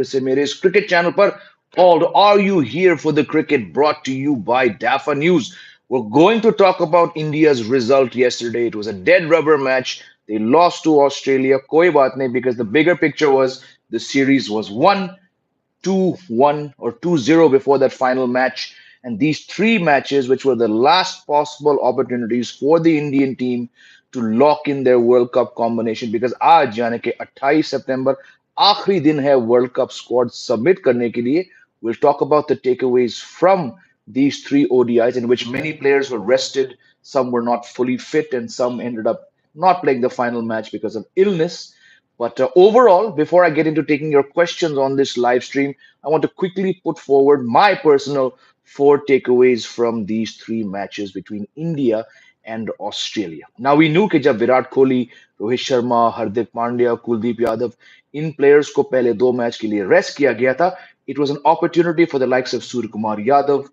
से मेरे इस क्रिकेट चैनल पर called Are You Here for the Cricket, brought to you by DAFA News. We're going to talk about India's result yesterday. It was a dead rubber match. They lost to Australia. Koi baat nahi, because the bigger picture was the series was won 2-1 or 2-0 before that final match. And these three matches, which were the last possible opportunities for the Indian team to lock in their World Cup combination, because आज यानी कि 28 सितंबर आखिरी दिन है World Cup squad submit करने के लिए. We'll talk about the takeaways from these three ODIs, in which many players were rested, some were not fully fit, and some ended up not playing the final match because of illness. But overall, before I get into taking your questions on this live stream, I want to quickly put forward my personal four takeaways from these three matches between India and Australia. Now, we knew कि जब विराट कोहली, रोहित शर्मा, हार्दिक पांड्या, कुलदीप यादव इन players को पहले दो match के लिए rest किया गया था, it was an opportunity for the likes of Surya Kumar Yadav,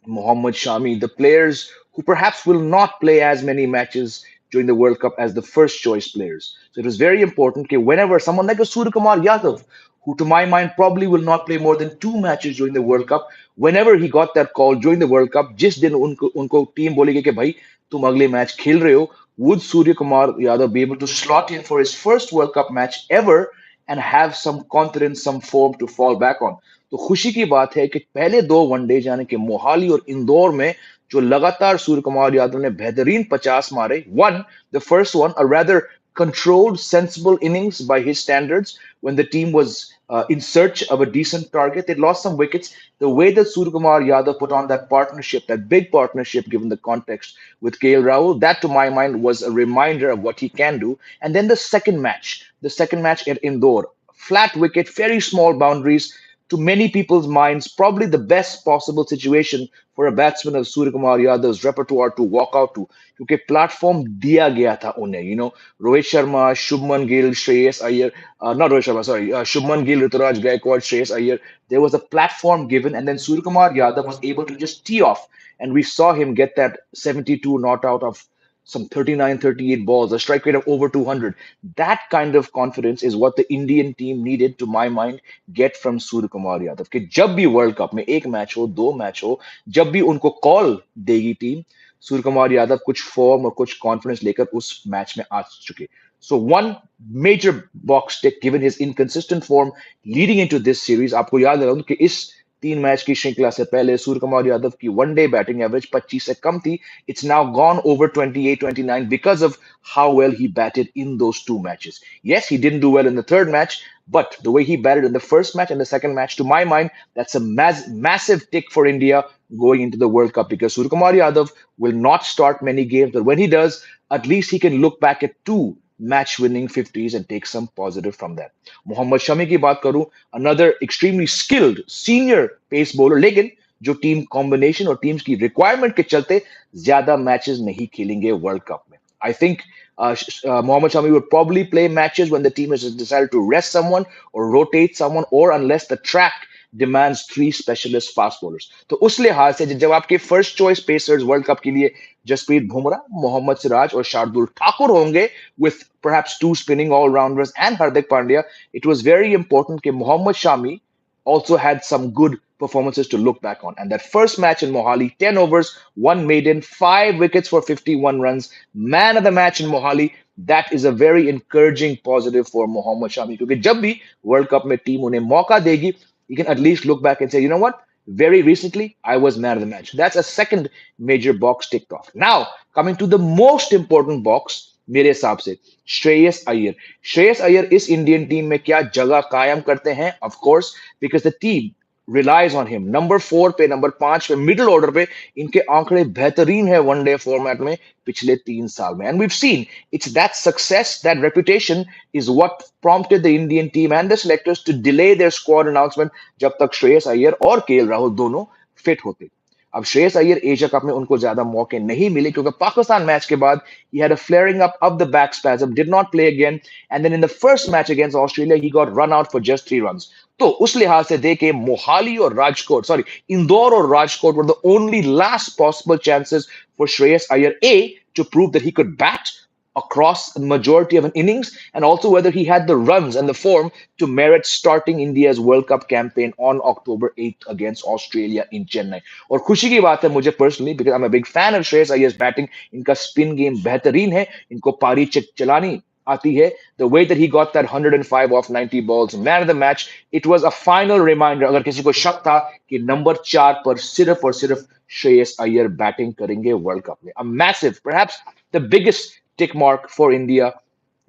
Mohammad Shami, the players who perhaps will not play as many matches during the World Cup as the first choice players. So it was very important that whenever someone like a Surya Kumar Yadav, who to my mind probably will not play more than two matches during the World Cup, whenever he got that call during the World Cup, जिस दिन उनको team बोलेगी कि भाई तुम अगले match खेल रहे हो, would Surya Kumar Yadav be able to slot in for his first World Cup match ever and have some confidence, some form to fall back on? तो खुशी की बात है कि पहले दो वनडे यानी कि मोहाली और इंदौर में जो लगातार सूर्य कुमार यादव ने बेहतरीन 50 मारे, one the first one a rather controlled, sensible innings by his standards when the team was in search of a decent target. They lost some wickets. The way that Surya Kumar Yadav put on that partnership, that big partnership, given the context with KL Rahul, that to my mind was a reminder of what he can do. And then the second match at Indore, flat wicket, very small boundaries, to many people's minds, probably the best possible situation for a batsman of Surya Kumar Yadav's repertoire to walk out to. क्योंकि platform दिया गया था उन्हें, Rohit Sharma, Shubman Gill, Shreyas Iyer, not Rohit Sharma, sorry, Shubman Gill, Ruturaj Gaikwad, Shreyas Iyer. There was a platform given, and then Surya Kumar Yadav was able to just tee off, and we saw him get that 72 not out of some 39, 38 balls, a strike rate of over 200. That kind of confidence is what the Indian team needed, to my mind, get from Surya Kumar Yadav. कि जब भी world cup में एक match हो, दो match हो, जब भी उनको कॉल देगी टीम, सूर्य कुमार यादव कुछ फॉर्म और कुछ कॉन्फिडेंस लेकर उस मैच में आ चुके. So one major box tick given his inconsistent form leading into this series. आपको याद रहा कि इस तीन मैच की श्रृंखला से पहले सूर्य कुमार यादव की वनडे बैटिंग एवरेज 25 से कम थी. It's now gone over 28, 29 because of how well he batted in those two matches. Yes, he didn't do well in the third match, but the way he batted in the first match and the second match, to my mind, that's a massive tick for India going into the World Cup, because Surya Kumar Yadav will not start many games, but when he does, at least he can look back at two match winning 50s and take some positive from that. Mohammad Shami की बात करूं, another extremely skilled senior pace bowler, लेकिन जो team combination और teams की requirement के चलते ज्यादा मैचेस नहीं खेलेंगे वर्ल्ड कप में. I think Mohammad Shami would probably play matches when the team has decided to rest someone or rotate someone, or unless the track demands three specialist fast bowlers. तो उस लिहाज से जब आपके first choice pacers world cup के लिए जसप्रीत बुमराह, मोहम्मद सिराज और शार्दुल ठाकुर होंगे, with perhaps two spinning all-rounders and Hardik Pandya, it was very important that Mohammad Shami also had some good performances to look back on. And that first match in Mohali, 10 overs, one maiden, 5 wickets for 51 runs, man of the match in Mohali. That is a very encouraging positive for Mohammad Shami. Because जब भी World Cup में team उन्हें मौका देगी, you can at least look back and say, you know what? Very recently, I was man of the match. That's a second major box ticked off. Now, coming to the most important box, मेरे हिसाब से श्रेयस अय्यर. श्रेयस अय्यर इस Indian team में क्या जगह कायम करते हैं? Of course, because the team relies on him. Number 4 पे, नंबर 5 पे, मिडिल ऑर्डर पे इनके आंकड़े बेहतरीन है वनडे फॉर्मेट में पिछले 3 साल में. And we've seen it's that success, that reputation is what prompted the Indian team and the selectors to delay their squad announcement जब तक श्रेयस अय्यर और केएल राहुल दोनों फिट होते. अब श्रेयस अय्यर एशिया कप में उनको ज्यादा मौके नहीं मिले क्योंकि पाकिस्तान मैच के बाद he had a flaring up of the back spasm, did not play again, and then in the first match against Australia he got run out for just 3 runs. तो उस लिहाज से देखे मोहाली और राजकोट, सॉरी इंदौर और Rajkot were the only last possible chances for Shreyas Iyer A to prove that he could bat, across the majority of an innings, and also whether he had the runs and the form to merit starting India's World Cup campaign on October 8th against Australia in Chennai. और खुशी की बात है मुझे personally because I'm a big fan of Shreyas Iyer's batting. इनका spin game बेहतरीन है, इनको पारी चलानी आती है. The way that he got that 105 off 90 balls, man of the match, it was a final reminder. अगर किसी को शक था कि नंबर 4 पर सिर्फ और सिर्फ श्रेयस अय्यर बैटिंग करेंगे वर्ल्ड कप में. A massive, perhaps the biggest tick mark for India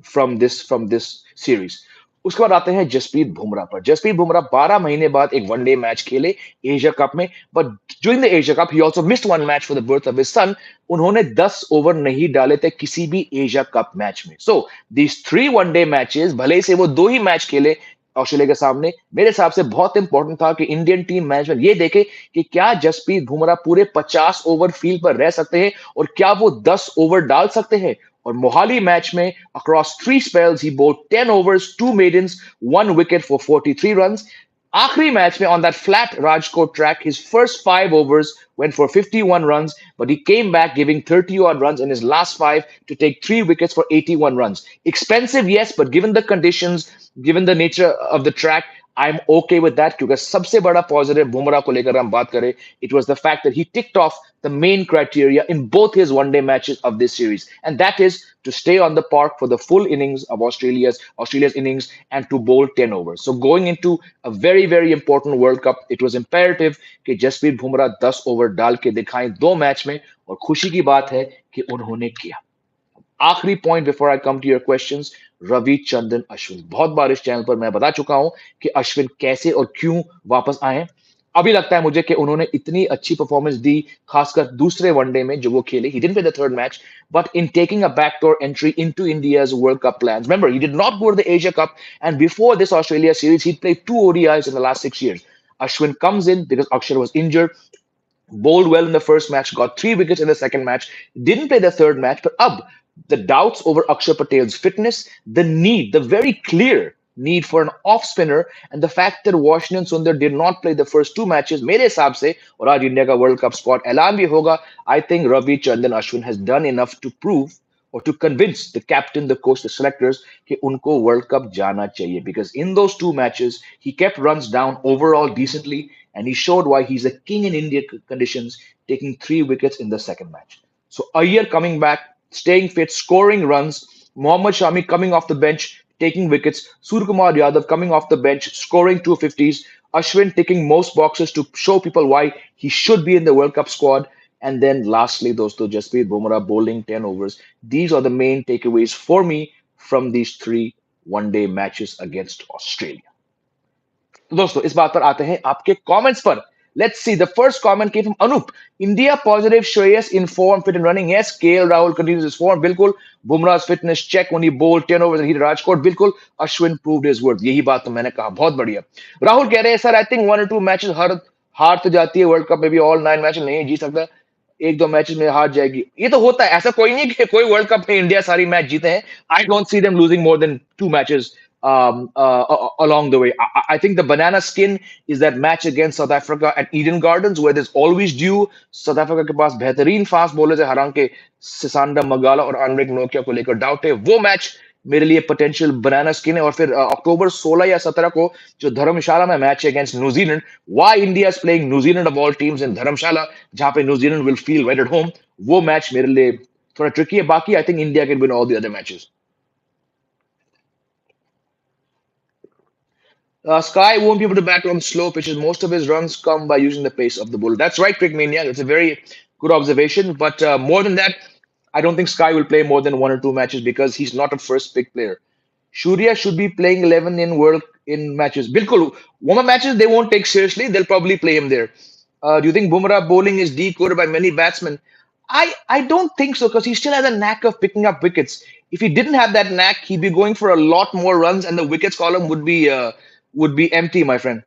from this series. उसके बाद आते हैं जसप्रीत बुमराह पर. जसप्रीत बुमराह 12 महीने बाद एक वनडे मैच खेले एशिया कप में, but during the Asia cup he also missed one match for the birth of his son. उन्होंने 10 ओवर नहीं डाले थे किसी भी एशिया कप मैच में. So these three one day matches, भले से वो दो ही मैच खेले ऑस्ट्रेलिया के सामने, मेरे हिसाब से बहुत इंपॉर्टेंट था कि इंडियन टीम मैनेजमेंट ये देखे कि क्या जसप्रीत बुमराह पूरे 50 ओवर फील्ड पर रह सकते हैं और क्या वो 10 ओवर डाल सकते हैं. और मोहाली मैच में across three spells he bowled 10 overs, two maidens, one wicket for 43 runs. आखिरी मैच में on that flat Rajkot track, his first 5 overs went for 51 runs, but he came back giving 30 odd runs in his last five to take three wickets for 81 runs. Expensive, yes, but given the conditions, given the nature of the track, I'm okay with that. क्योंकि सबसे बड़ा positive Bumrah को लेकर हम बात करें, it was the fact that he ticked off the main criteria in both his one-day matches of this series, and that is to stay on the park for the full innings of Australia's innings and to bowl 10 overs. So going into a very very important World Cup, it was imperative कि Jasprit Bumrah 10 over डाल के दिखाएं दो match में, और खुशी की बात है कि उन्होंने किया. आखिरी point before I come to your questions, Ravichandran Ashwin. बहुत बार इस चैनल पर मैं बता चुका हूं कि अश्विन कैसे और क्यों वापस आए. अभी लगता है मुझे कि उन्होंने इतनी अच्छी परफॉर्मेंस दी, खासकर दूसरे वनडे में जो वो खेले. He didn't play the third match, but in taking a backdoor entry into India's world cup plans. Remember, he did not go to the Asia cup, and before this Australia series he played two ODIs in the last 6 years. Ashwin comes in because Akshar was injured, bowled well in the first match, got three wickets in the second match, didn't play the third match, but the doubts over Akshar Patel's fitness, the need, the very clear need for an off spinner, and the fact that Washington Sundar did not play the first two matches, मेरे हिसाब से, और आज India का world cup squad ऐलान भी होगा, I think Ravi Chandan Ashwin has done enough to prove or to convince the captain, the coach, the selectors कि उनको World Cup जाना चाहिए. Because in those two matches, he kept runs down overall decently, and he showed why he's a king in India conditions, taking three wickets in the second match. So Iyer coming back, staying fit, scoring runs. Mohammad Shami coming off the bench, taking wickets. Suryakumar Yadav coming off the bench, scoring 250s. Ashwin ticking most boxes to show people why he should be in the World Cup squad. And then lastly, dosto, Jasprit Bumrah bowling 10 overs. These are the main takeaways for me from these three one-day matches against Australia. तो दोस्तों इस बात पर आते हैं आपके comments पर. Let's see. The first comment came from Anup. India positive. Shreyas in form, fit and running. Yes. KL Rahul continues his form. Bilkul. Bumrah's fitness check when he bowled 10 overs and he Rajkot. Bilkul. Ashwin proved his worth. यही बात तो मैंने कहा. बहुत बढ़िया. राहुल कह रहे हैं sir, I think one or two matches हार तो जाती है वर्ल्ड कप में भी. ऑल 9 मैच नहीं जीत सकता. एक दो मैचेस में हार जाएगी. ये तो होता है. ऐसा कोई नहीं कि कोई वर्ल्ड कप में इंडिया सारी मैच जीते हैं. I don't see them losing more than two matches along the way. I think the banana skin is that match against South Africa at Eden Gardens, where there's always dew. South Africa के पास बेहतरीन fast bowlers है, हालांकि Sisanda मगाला और अनरिक Nokia को लेकर doubt है. वो match मेरे लिए पोटेंशियल बनाना स्किन है. और फिर अक्टूबर 16 या 17 को जो धर्मशाला में मैच है against New Zealand, why India is playing New Zealand of all teams in Dharamshala, जहां पे New Zealand will feel right at home, वो मैच मेरे लिए थोड़ा ट्रिकी है. बाकी I think India can win all the other matches. Sky won't be able to bat on slow pitches. Most of his runs come by using the pace of the bowler. That's right, Crickmania. It's a very good observation. But more than that, I don't think Sky will play more than one or two matches because he's not a first pick player. Shurya should be playing 11 in world in matches. Bilkul, warm matches they won't take seriously. They'll probably play him there. Do you think Bumrah bowling is decoded by many batsmen? I don't think so because he still has a knack of picking up wickets. If he didn't have that knack, he'd be going for a lot more runs, and the wickets column would be empty, my friend.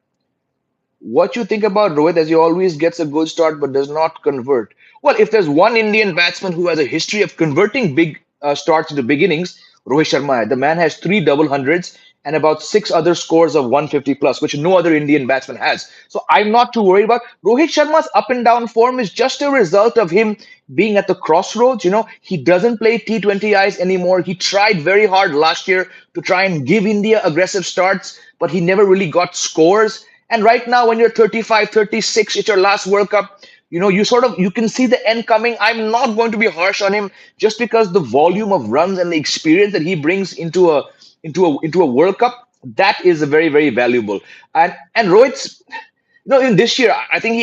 What you think about Rohit, as he always gets a good start but does not convert? Well, if there's one Indian batsman who has a history of converting big starts into big innings, Rohit Sharma. The man has three double hundreds and about six other scores of 150 plus, which no other Indian batsman has. So I'm not too worried about Rohit Sharma's up and down form is just a result of him being at the crossroads. He doesn't play T20Is anymore. He tried very hard last year to try and give India aggressive starts, but he never really got scores. And right now, when you're 35, 36, it's your last World Cup. You can see the end coming. I'm not going to be harsh on him just because the volume of runs and the experience that he brings into a World Cup, that is very, very valuable. And Rohit's, in this year, I think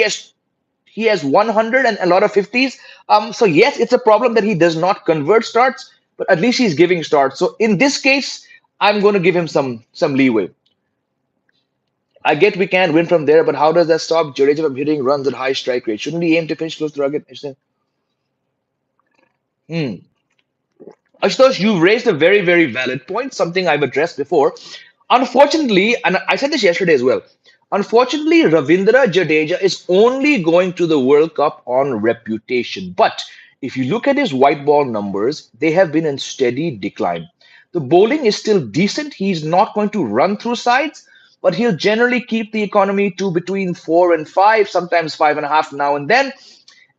he has 100 and a lot of 50s. So yes, it's a problem that he does not convert starts, but at least he's giving starts. So in this case, I'm going to give him some leeway. I get we can't win from there, but how does that stop Jadeja from hitting runs at high strike rate? Shouldn't he aim to finish close to target? Hmm. Ashutosh, you raised a very, very valid point, something I've addressed before. Unfortunately, and I said this yesterday as well, unfortunately, Ravindra Jadeja is only going to the World Cup on reputation. But if you look at his white ball numbers, they have been in steady decline. The bowling is still decent. He's not going to run through sides, but he'll generally keep the economy to between 4 and 5, sometimes 5.5 now and then,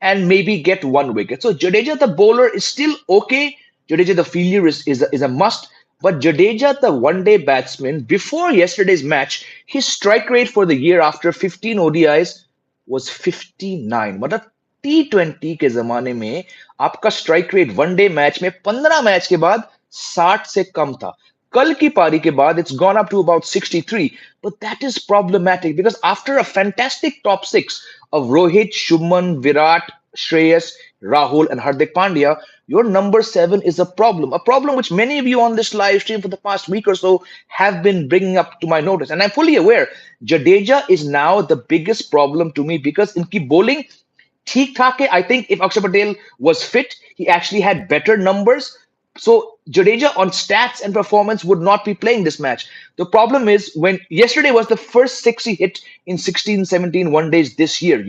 and maybe get one wicket. So Jadeja, the bowler, is still okay. Jadeja, the fielder, is a must. But Jadeja, the one-day batsman, before yesterday's match, his strike rate for the year after 15 ODIs was 59. मतलब T20 के जमाने में आपका strike rate one day match में 15 match के बाद 60 से कम था. कल की पारी के बाद it's gone up to about 63, but that is problematic because after a fantastic top six of Rohit, Shubman, Virat, Shreyas, Rahul, and Hardik Pandya, your number seven is a problem which many of you on this live stream for the past week or so have been bringing up to my notice. And I'm fully aware Jadeja is now the biggest problem to me because in keep bowling, ठीक ठाक है. I think if Akshay Patel was fit, he actually had better numbers. So Jadeja on stats and performance would not be playing this match. The problem is when yesterday was the first six he hit in 16, 17 one days this year.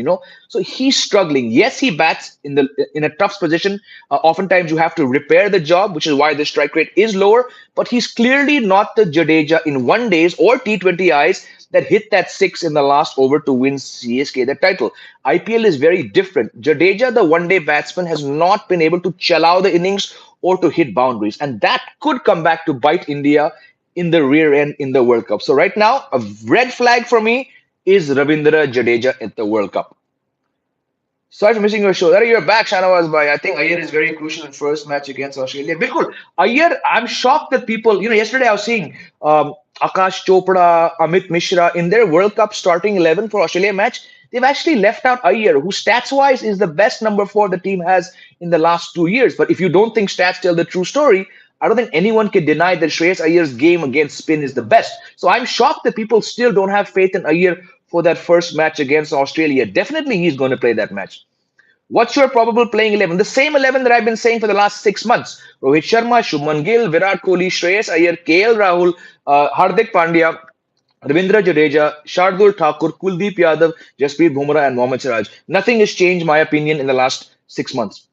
So he's struggling. Yes, he bats in a tough position. Oftentimes you have to repair the job, which is why the strike rate is lower. But he's clearly not the Jadeja in one days or T20Is that hit that six in the last over to win CSK the title. IPL is very different. Jadeja, the one day batsman, has not been able to chalao the innings or to hit boundaries. And that could come back to bite India in the rear end in the World Cup. So right now, a red flag for me is Ravindra Jadeja at the World Cup. Sorry for missing your show. There you're back, Shanawaz bhai. I think Iyer is very crucial in first match against Australia. Bilkul. Iyer, I'm shocked that people, yesterday I was seeing Akash Chopra, Amit Mishra in their World Cup starting 11 for Australia match. They've actually left out Iyer, who stats-wise is the best number four the team has in the last 2 years. But if you don't think stats tell the true story, I don't think anyone can deny that Shreyas Iyer's game against spin is the best. So I'm shocked that people still don't have faith in Iyer for that first match against Australia. Definitely he's going to play that match. What's your probable playing 11? The same 11 that I've been saying for the last 6 months. Rohit Sharma, Shubman Gill, Virat Kohli, Shreyas Iyer, KL Rahul, Hardik Pandya, Ravindra Jadeja, Shardul Thakur, Kuldeep Yadav, Jasprit Bumrah, and Mohammad Siraj. Nothing has changed, my opinion, in the last 6 months.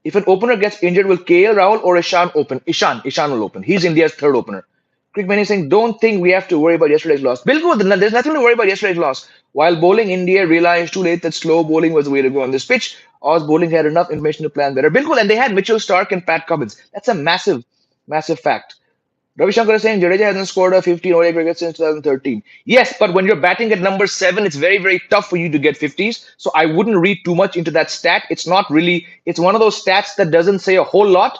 If an opener gets injured, will KL Rahul or Ishan open? Ishan will open. He's India's third opener. Crick Mani saying, don't think we have to worry about yesterday's loss. Bilkul, there's nothing to worry about yesterday's loss. While bowling, India realized too late that slow bowling was the way to go on this pitch. Oz bowling had enough information to plan better. Bilkul, and they had Mitchell Stark and Pat Cummins. That's a massive, massive fact. Ravi Shankar is saying Jadeja hasn't scored a 15 ODI cricket since 2013. Yes, but when you're batting at number 7, it's very, very tough for you to get 50s. So I wouldn't read too much into that stat. It's not really, it's one of those stats that doesn't say a whole lot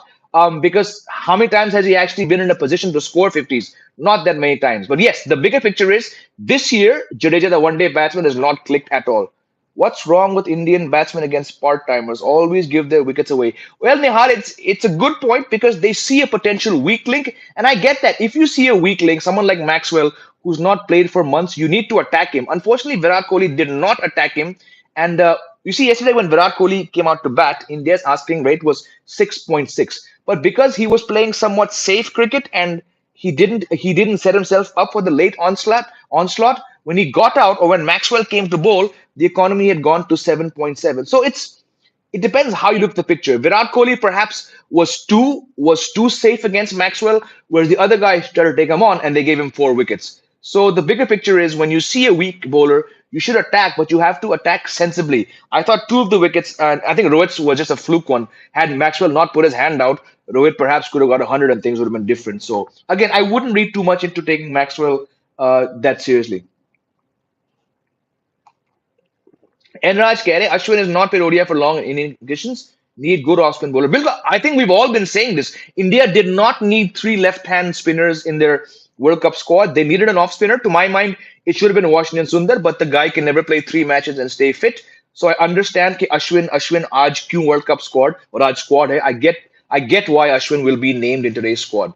because how many times has he actually been in a position to score 50s? Not that many times. But yes, the bigger picture is this year, Jadeja, the one-day batsman, has not clicked at all. What's wrong with Indian batsmen against part-timers? Always give their wickets away. Well, Nihal, it's a good point because they see a potential weak link, and I get that. If you see a weak link, someone like Maxwell, who's not played for months, you need to attack him. Unfortunately, Virat Kohli did not attack him, and you see yesterday when Virat Kohli came out to bat, India's asking rate was 6.6. But because he was playing somewhat safe cricket and he didn't set himself up for the late onslaught, when he got out or when Maxwell came to bowl, the economy had gone to 7.7. So it depends how you look at the picture. Virat Kohli perhaps was too safe against Maxwell, whereas the other guy tried to take him on and they gave him 4 wickets. So the bigger picture is when you see a weak bowler, you should attack, but you have to attack sensibly. I thought two of the wickets, and I think Rohit's was just a fluke one. Had Maxwell not put his hand out, Rohit perhaps could have got 100 and things would have been different. So again, I wouldn't read too much into taking Maxwell that seriously. And Raj कह रहे Ashwin has not played ODI for long in conditions. Need good off-spin bowler. बिल्कुल, I think we've all been saying this. India did not need three left-hand spinners in their World Cup squad. They needed an off-spinner. To my mind, it should have been Washington Sundar, but the guy can never play 3 matches and stay fit. So I understand कि Ashwin आज क्यों World Cup squad और आज squad है. I get why Ashwin will be named in today's squad.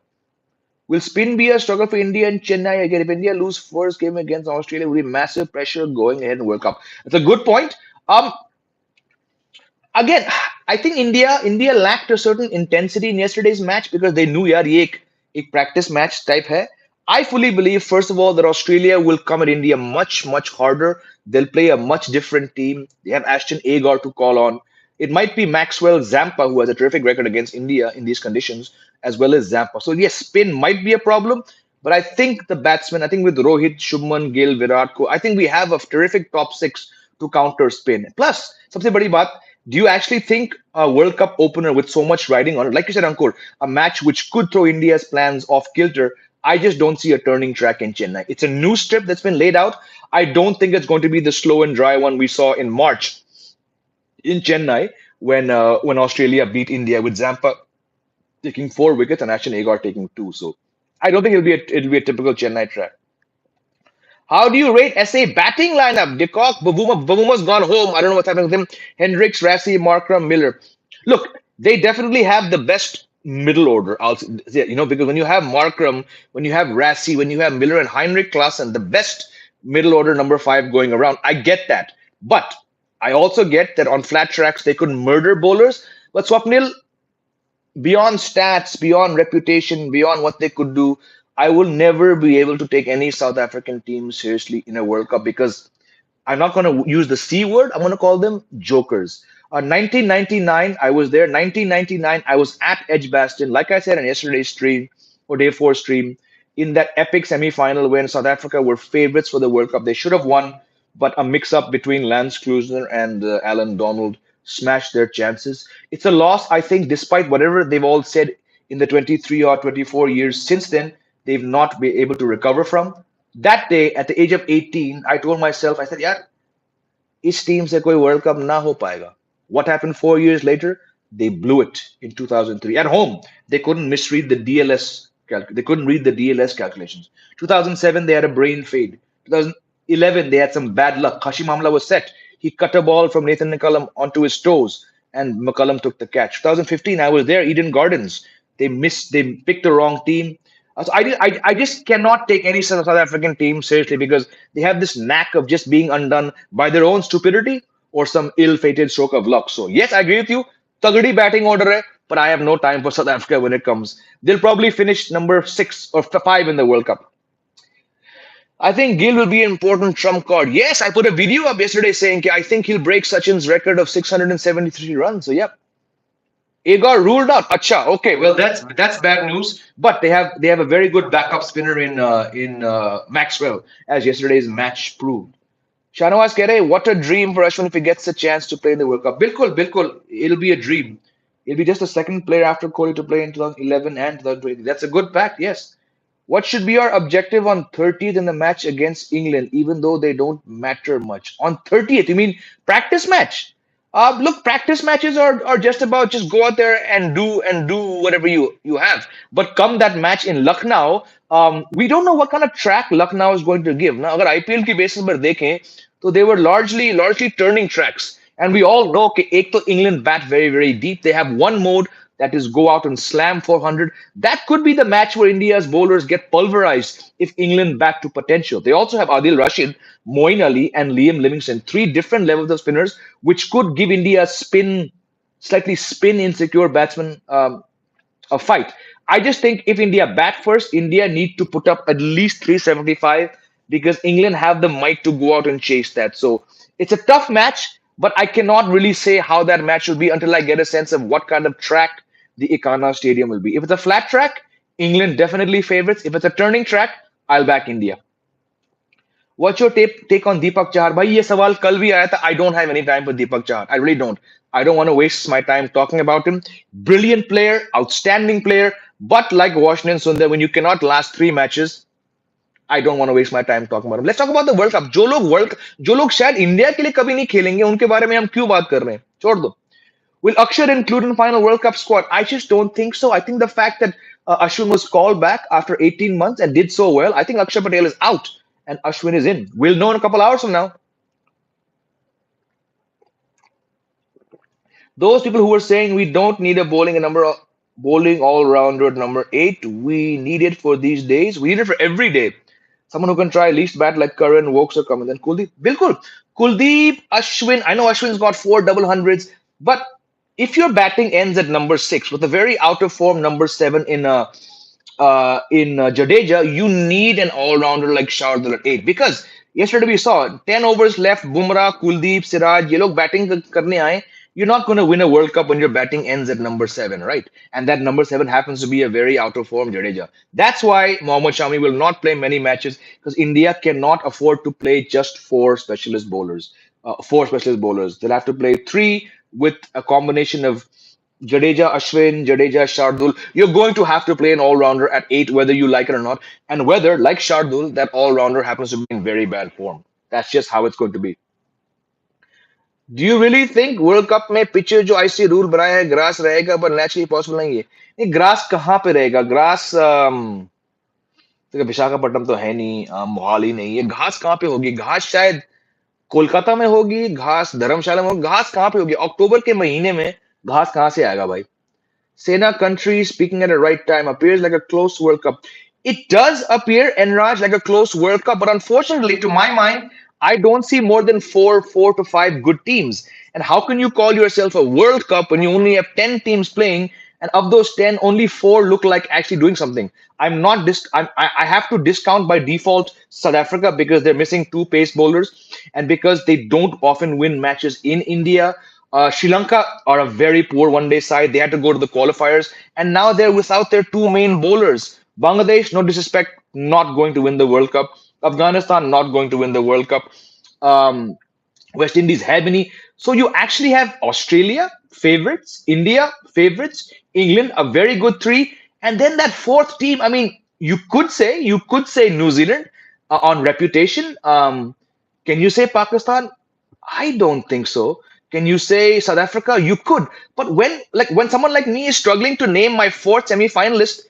Will spin be a struggle for India and Chennai again? If India lose first game against Australia, will be massive pressure going ahead in World Cup. It's a good point. Again, I think India lacked a certain intensity in yesterday's match because they knew यार ये एक practice match type है. I fully believe, first of all, that Australia will come at India much, much harder. They'll play a much different team. They have Ashton Agar to call on. It might be Maxwell Zampa, who has a terrific record against India in these conditions, as well as Zampa. So, yes, spin might be a problem, but I think the batsmen, I think with Rohit, Shubman Gill, Virat Kohli, I think we have a terrific top six to counter spin. Plus, सबसे बड़ी बात, do you actually think a World Cup opener with so much riding on it, like you said, Ankur, a match which could throw India's plans off kilter? I just don't see a turning track in Chennai. It's a new strip that's been laid out. I don't think it's going to be the slow and dry one we saw in March in Chennai when Australia beat India with Zampa taking 4 wickets and Ashton Agar taking two. So I don't think it'll be a typical Chennai track. How do you rate SA batting lineup? De Kock, Babuma's gone home. I don't know what's happening with him. Hendricks, Rassie, Markram, Miller. Look, they definitely have the best middle order. Because when you have Markram, when you have Rassie, when you have Miller and Heinrich Klaassen, the best middle order number five going around. I get that. But I also get that on flat tracks they could murder bowlers. But Swapnil, beyond stats, beyond reputation, beyond what they could do, I will never be able to take any South African team seriously in a World Cup because I'm not going to use the C word. I'm going to call them jokers. 1999, I was there. 1999, I was at Edgbaston, like I said in yesterday's stream or day four stream, in that epic semi-final when South Africa were favorites for the World Cup. They should have won, but a mix-up between Lance Klusener and Alan Donald smashed their chances. It's a loss, I think, despite whatever they've all said in the 23 or 24 years since then, they've not been able to recover from. That day, at the age of 18, I told myself, I said, yeah, इस team से कोई world cup ना हो पाएगा. What happened 4 years later? They blew it in 2003 at home. They couldn't misread the DLS. They couldn't read the DLS calculations. 2007 they had a brain fade. 2011 they had some bad luck. Hashim Amla was set. He cut a ball from Nathan McCullum onto his toes, and McCullum took the catch. 2015 I was there. Eden Gardens. They missed. They picked the wrong team. So I just cannot take any South African team seriously because they have this knack of just being undone by their own stupidity or some ill-fated stroke of luck. So yes, I agree with you. Tagdi batting order hai, but I have no time for South Africa when it comes. They'll probably finish number 6 or 5 in the World Cup. I think Gill will be an important trump card. Yes, I put a video up yesterday saying I think he'll break Sachin's record of 673 runs. So yep. Agar ruled out. Acha, okay. Well, that's bad news. But they have a very good backup spinner in Maxwell, as yesterday's match proved. Shanawaz Kere, what a dream for Ashwin if he gets a chance to play in the World Cup. Bilkul, it'll be a dream. He'll be just the second player after Kohli to play in 2011 and 2020. That's a good fact, yes. What should be our objective on 30th in the match against England, even though they don't matter much? On 30th, you mean practice match? Look, practice matches are just about just go out there and do whatever you have. But come that match in Lucknow, we don't know what kind of track Lucknow is going to give. Now, अगर IPL की basis पर देखें, so they were largely turning tracks, and we all know कि एक तो England bat very deep. They have one mode that is go out and slam 400. That could be the match where India's bowlers get pulverized if England bat to potential. They also have Adil Rashid, Moeen Ali, and Liam Livingston, three different levels of spinners, which could give India slightly spin insecure batsmen a fight. I just think if India bat first, India need to put up at least 375 because England have the might to go out and chase that. So it's a tough match. But I cannot really say how that match will be until I get a sense of what kind of track the Ikana Stadium will be. If it's a flat track, England definitely favorites. If it's a turning track, I'll back India. What's your take on Deepak Chahar? भाई ये सवाल कल भी आया था. I don't have any time for Deepak Chahar. I really don't. I don't want to waste my time talking about him. Brilliant player, outstanding player, but like Washington Sundar, when you cannot last 3 matches, I don't want to waste my time talking about him. Let's talk about the World Cup. जो लोग शायद India के लिए कभी नहीं खेलेंगे, उनके बारे में हम क्यों बात कर रहे हैं? छोड़ दो. Will Akshar include in final World Cup squad? I just don't think so. I think the fact that Ashwin was called back after 18 months and did so well, I think Akshar Patel is out and Ashwin is in. We'll know in a couple hours from now. Those people who were saying we don't need a bowling all rounder at number 8, we need it for these days. We need it for every day. Someone who can try least bat like Karan, Wokes, or come and then Kuldeep. Bilkul. Kuldeep, Ashwin. I know Ashwin's got 4 double hundreds, but if your batting ends at number 6 with a very out of form number 7 in Jadeja, you need an all rounder like Shardul at 8 because yesterday we saw 10 overs left. Bumrah, Kuldeep, Siraj, ये लोग batting करने आए. You're not going to win a World Cup when your batting ends at number 7, right? And that number 7 happens to be a very out of form Jadeja. That's why Mohammad Shami will not play many matches because India cannot afford to play just four specialist bowlers. Four specialist bowlers. They'll have to play three with a combination of Jadeja, Ashwin, Jadeja, Shardul. You're going to have to play an all-rounder at 8, whether you like it or not. And whether, like Shardul, that all-rounder happens to be in very bad form. That's just how it's going to be. Do you really think world cup में pitches जो IC rule बनाया है grass रहेगा पर naturally possible नहीं है ये grass कहाँ पे रहेगा ग्रास विशाखापट्टनम तो है नहीं मोहाली नहीं है घास कहाँ पे होगी घास शायद कोलकाता में होगी घास धर्मशाला में होगी घास कहाँ पे होगी अक्टूबर के महीने में घास कहाँ से आएगा भाई Sena country speaking at the right time appears like a close World Cup. It does appear, Enraj, like a close World Cup, but unfortunately, to my mind, I don't see more than four to five good teams. And how can you call yourself a World Cup when you only have 10 teams playing, and of those 10, only four look like actually doing something? I'm not dis- I have to discount by default South Africa because they're missing two pace bowlers and because they don't often win matches in India. Sri Lanka are a very poor one-day side. They had to go to the qualifiers, and now they're without their two main bowlers. Bangladesh, no disrespect, not going to win the World Cup. Afghanistan, not going to win the World Cup. Um, West Indies have any. So you actually have Australia favorites, India favorites, England a very good three, and then that fourth team. I mean, you could say New Zealand on reputation. Can you say Pakistan? I don't think so. Can you say South Africa? You could, but when someone like me is struggling to name my fourth semi-finalist,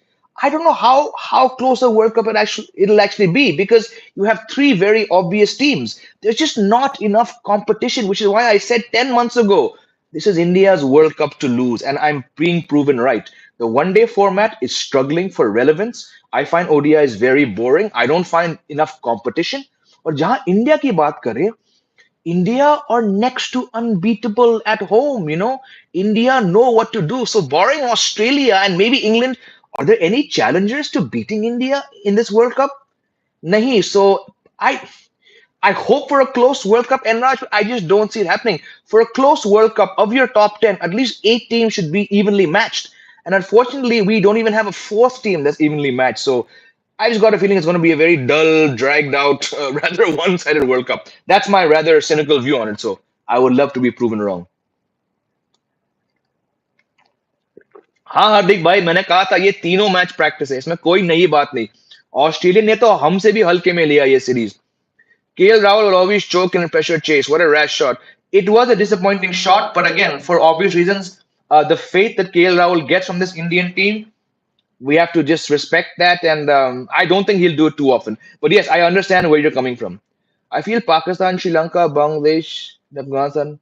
I don't know how close a World Cup it'll actually be because you have three very obvious teams. There's just not enough competition, which is why I said 10 months ago this is India's World Cup to lose, and I'm being proven right. The one-day format is struggling for relevance. I find ODI is very boring. I don't find enough competition. और जहां India की बात करें India are next to unbeatable at home. India know what to do. So, barring Australia and maybe England, are there any challengers to beating India in this World Cup? Nahi. So, I hope for a close World Cup, and Raj, I just don't see it happening. For a close World Cup of your top 10, at least 8 teams should be evenly matched. And unfortunately, we don't even have a fourth team that's evenly matched. So I just got a feeling it's going to be a very dull, dragged out, rather one sided World Cup. That's my rather cynical view on it. So I would love to be proven wrong. हाँ हार्दिक भाई मैंने कहा था ये तीनों match practice है इसमें कोई नई बात नहीं ऑस्ट्रेलिया ने तो हमसे भी हल्के में लिया ये series KL Rahul will always choke in a pressure chase. What a rash shot. It was a disappointing shot, but again, for obvious reasons, the faith that KL Rahul gets from this Indian team, we have to just respect that. And I don't think he'll do it too often. But yes, I understand where you're coming from. I feel Pakistan, Sri Lanka, Bangladesh, Afghanistan.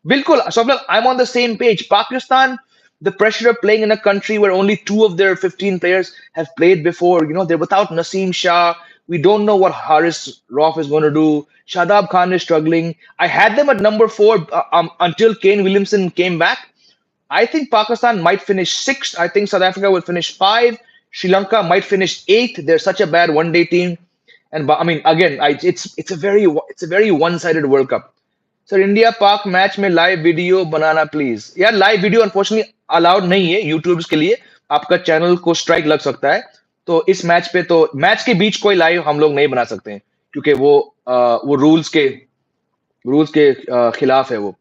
Bilkul, Swapnil, I'm on the same page. Pakistan, the pressure of playing in a country where only two of their 15 players have played before. They're without Naseem Shah. We don't know what Haris Rauf is going to do. Shadab Khan is struggling. I had them at number 4 until Kane Williamson came back. I think Pakistan might finish 6th. I think South Africa will finish 5. Sri Lanka might finish 8th. They're such a bad one-day team. And I mean, again, it's a very one-sided World Cup. Sir India पाक match में live video banana please. यार live video unfortunately allowed नहीं है YouTube के लिए। आपका channel को strike लग सकता है। तो इस मैच पे तो मैच के बीच कोई लाइव हम लोग नहीं बना सकते हैं, क्योंकि वो रूल्स के खिलाफ है वो।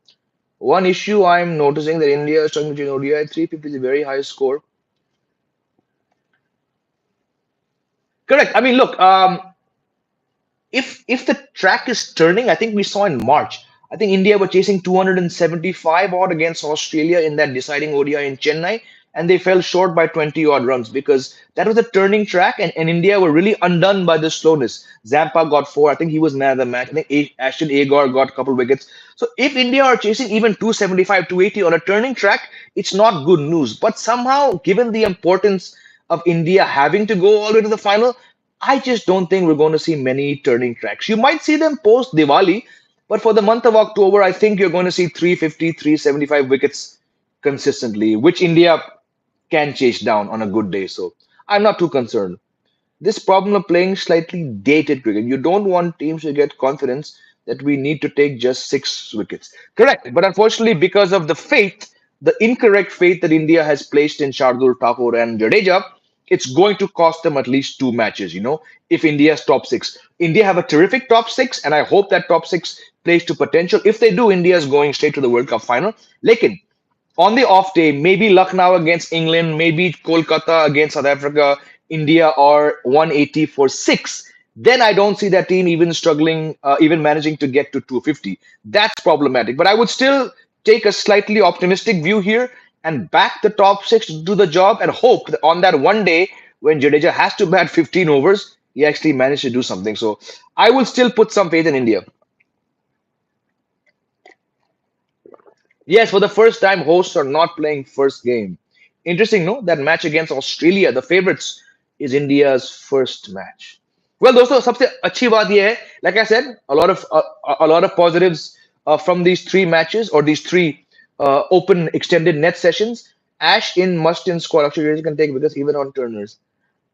One issue I'm noticing that India is struggling between ODI 350 is a very high score. Correct. I mean, look, if the track is turning, I think we saw in March. I think India were chasing 275 odd against Australia in that deciding ODI in Chennai, and they fell short by 20 odd runs because that was a turning track, and India were really undone by the slowness. Zampa got four. I think he was man of the match. I think Ashton Agar got a couple wickets. So if India are chasing even 275, 280 on a turning track, it's not good news. But somehow, given the importance of India having to go all the way to the final, I just don't think we're going to see many turning tracks. You might see them post Diwali, but for the month of October, I think you're going to see 350, 375 wickets consistently, which India can chase down on a good day. So I'm not too concerned. This problem of playing slightly dated cricket. You don't want teams to get confidence that we need to take just 6 wickets. Correct. But unfortunately, because of the incorrect faith that India has placed in Shardul Thakur and Jadeja, it's going to cost them at least 2 matches, if India's top six. India have a terrific top six, and I hope that top six plays to potential. If they do, India is going straight to the World Cup final. Lekin, on the off day, maybe Lucknow against England, maybe Kolkata against South Africa, India or 180 for six. Then I don't see that team even struggling, even managing to get to 250. That's problematic. But I would still take a slightly optimistic view here and back the top six to do the job and hope that on that one day when Jadeja has to bat 15 overs, he actually managed to do something. So I will still put some faith in India. Yes, for the first time, hosts are not playing first game. Interesting, no? That match against Australia, the favorites, is India's first match. Well, दोस्तों सबसे अच्छी बात ये है, like I said, a lot of positives from these three matches or these three open extended net sessions. Ash in must in squad. Actually, you can take because even on turners.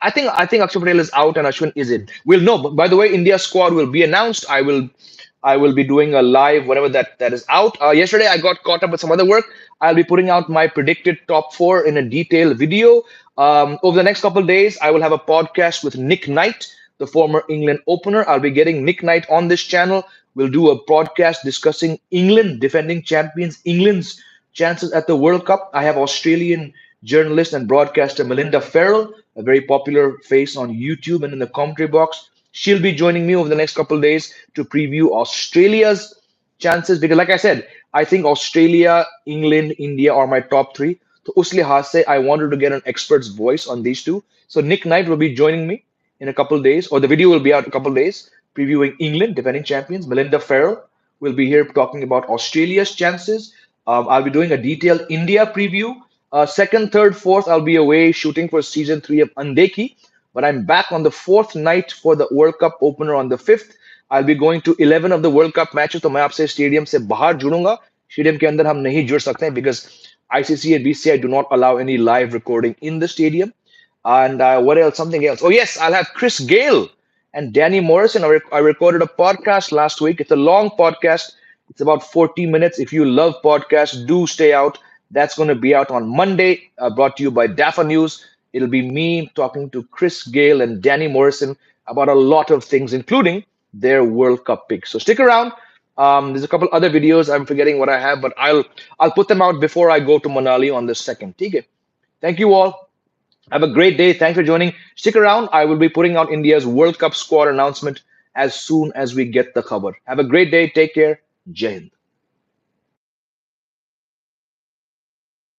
I think Akshay Patel is out and Ashwin is in. We'll know. By the way, India squad will be announced. I will be doing a live whenever that is out. Yesterday I got caught up with some other work. I'll be putting out my predicted top four in a detailed video. Over the next couple of days, I will have a podcast with Nick Knight, the former England opener. I'll be getting Nick Knight on this channel. We'll do a podcast discussing England, defending champions, England's chances at the World Cup. I have Australian journalist and broadcaster Melinda Farrell, a very popular face on YouTube and in the commentary box. She'll be joining me over the next couple of days to preview Australia's chances because, like I said, I think Australia, England, India are my top three. So, us lihaz se, I wanted to get an expert's voice on these two. So, Nick Knight will be joining me in a couple of days, or the video will be out in a couple of days, previewing England, defending champions. Melinda Farrell will be here talking about Australia's chances. I'll be doing a detailed India preview. Second, third, fourth, I'll be away shooting for season three of Andeki. But I'm back on the fourth night for the World Cup opener on the fifth. I'll be going to 11 of the World Cup matches. तो मैं आपसे stadium से बाहर जुड़ूंगा. Stadium के अंदर हम नहीं जुड़ सकते हैं because ICC and BCI do not allow any live recording in the stadium. And what else? Something else. Oh yes, I'll have Chris Gale and Danny Morrison. I recorded a podcast last week. It's a long podcast. It's about 40 minutes. If you love podcasts, do stay out. That's going to be out on Monday. Brought to you by DAFA News. It'll be me talking to Chris Gale and Danny Morrison about a lot of things, including their World Cup picks. So stick around. There's a couple other videos. I'm forgetting what I have, but I'll put them out before I go to Manali on the second. Okay. Thank you all. Have a great day. Thanks for joining. Stick around. I will be putting out India's World Cup squad announcement as soon as we get the cover. Have a great day. Take care. Jai Hind.